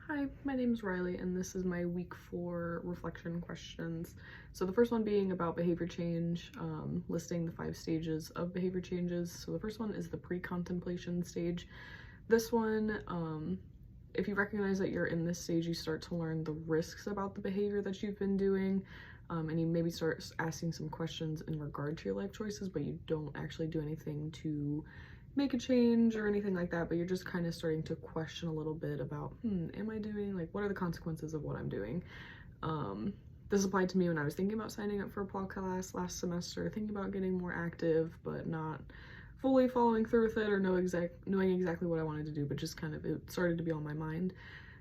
Hi, my name is Riley, and this is my week 4 reflection questions. So the first one being about behavior change, listing the 5 stages of behavior changes. So the first one is the pre-contemplation stage. This one, if you recognize that you're in this stage, you start to learn the risks about the behavior that you've been doing, and you maybe start asking some questions in regard to your life choices, but you don't actually do anything to make a change or anything like that, but you're just kind of starting to question a little bit about, am I doing, like, what are the consequences of what I'm doing? This applied to me when I was thinking about signing up for a PAW class last semester, thinking about getting more active, but not fully following through with it or knowing exactly what I wanted to do, but just kind of, it started to be on my mind.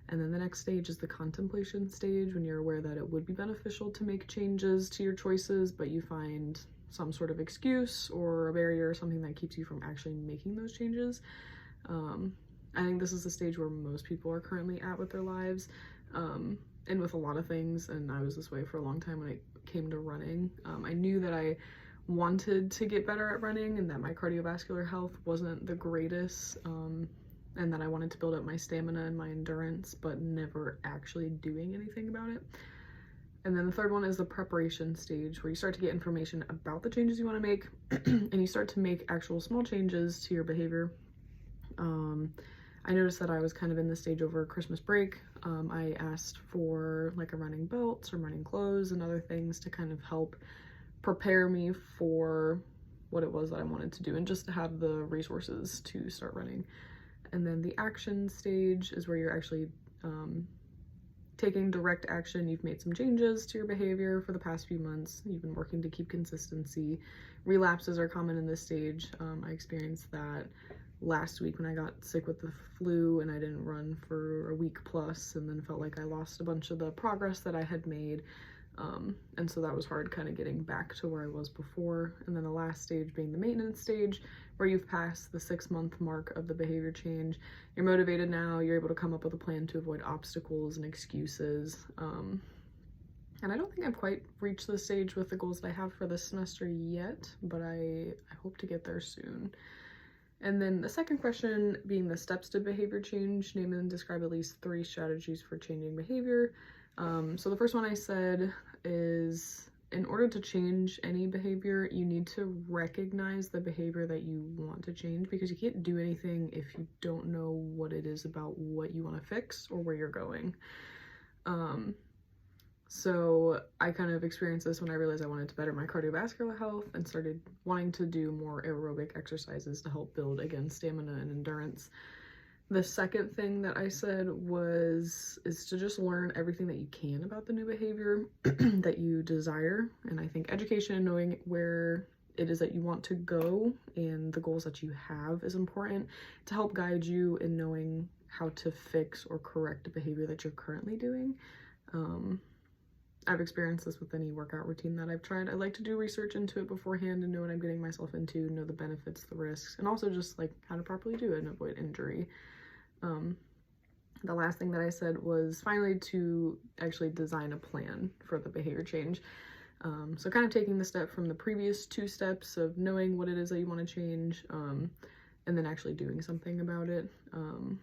And then the next stage is the contemplation stage, when you're aware that it would be beneficial to make changes to your choices, but you find some sort of excuse or a barrier or something that keeps you from actually making those changes. I think this is the stage where most people are currently at with their lives, and with a lot of things, and I was this way for a long time when it came to running. I knew that I wanted to get better at running and that my cardiovascular health wasn't the greatest, and that I wanted to build up my stamina and my endurance, but never actually doing anything about it. And then the third one is the preparation stage, where you start to get information about the changes you want to make and you start to make actual small changes to your behavior. I noticed that I was kind of in this stage over Christmas break. I asked for like a running belt, some running clothes, and other things to kind of help prepare me for what it was that I wanted to do and just to have the resources to start running. And then the action stage is where you're actually taking direct action. You've made some changes to your behavior for the past few months. You've been working to keep consistency. Relapses are common in this stage. I experienced that last week when I got sick with the flu and I didn't run for a week plus, and then felt like I lost a bunch of the progress that I had made. And so that was hard, kind of getting back to where I was before. And then the last stage being the maintenance stage, where you've passed the 6-month mark of the behavior change. You're motivated now, you're able to come up with a plan to avoid obstacles and excuses. And I don't think I've quite reached the stage with the goals that I have for this semester yet, but I hope to get there soon. And then the second question being the steps to behavior change. Name and describe at least 3 strategies for changing behavior. So the first one I said is, in order to change any behavior, you need to recognize the behavior that you want to change, because you can't do anything if you don't know what it is about what you want to fix or where you're going. So I kind of experienced this when I realized I wanted to better my cardiovascular health and started wanting to do more aerobic exercises to help build, again, stamina and endurance. The second thing that I said is to just learn everything that you can about the new behavior that you desire. And I think education and knowing where it is that you want to go and the goals that you have is important to help guide you in knowing how to fix or correct a behavior that you're currently doing. I've experienced this with any workout routine that I've tried. I like to do research into it beforehand and know what I'm getting myself into, know the benefits, the risks, and also just like how to properly do it and avoid injury. The last thing that I said was finally to actually design a plan for the behavior change. So kind of taking the step from the previous 2 steps of knowing what it is that you want to change, and then actually doing something about it, and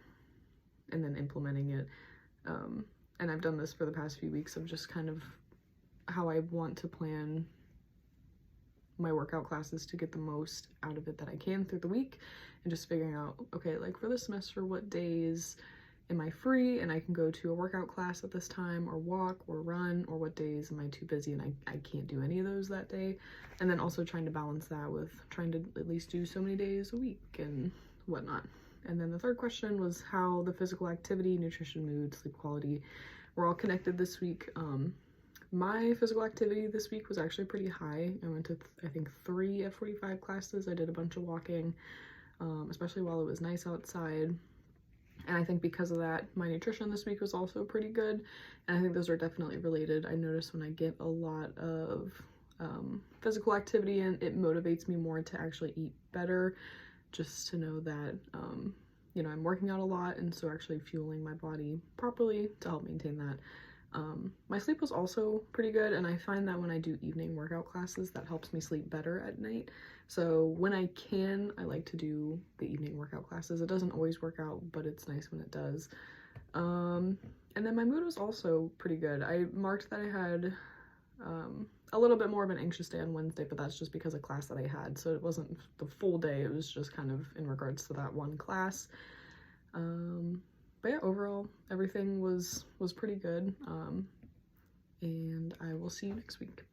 then implementing it. And I've done this for the past few weeks of just kind of how I want to plan my workout classes to get the most out of it that I can through the week, and just figuring out, okay, like for this semester, what days am I free and I can go to a workout class at this time, or walk or run, or what days am I too busy and I can't do any of those that day. And then also trying to balance that with trying to at least do so many days a week and whatnot. And then the third question was how the physical activity, nutrition, mood, sleep quality were all connected this week. My physical activity this week was actually pretty high. I went to, I think, 3 F45 classes. I did a bunch of walking, especially while it was nice outside. And I think because of that, my nutrition this week was also pretty good. And I think those are definitely related. I notice when I get a lot of physical activity in, it motivates me more to actually eat better, just to know that, you know, I'm working out a lot, and so actually fueling my body properly to help maintain that. My sleep was also pretty good, and I find that when I do evening workout classes, that helps me sleep better at night. So when I can, I like to do the evening workout classes. It doesn't always work out, but it's nice when it does. And then my mood was also pretty good. I marked that I had a little bit more of an anxious day on Wednesday, but that's just because of class that I had. So it wasn't the full day, it was just kind of in regards to that one class. But yeah, overall, everything was pretty good. And I will see you next week.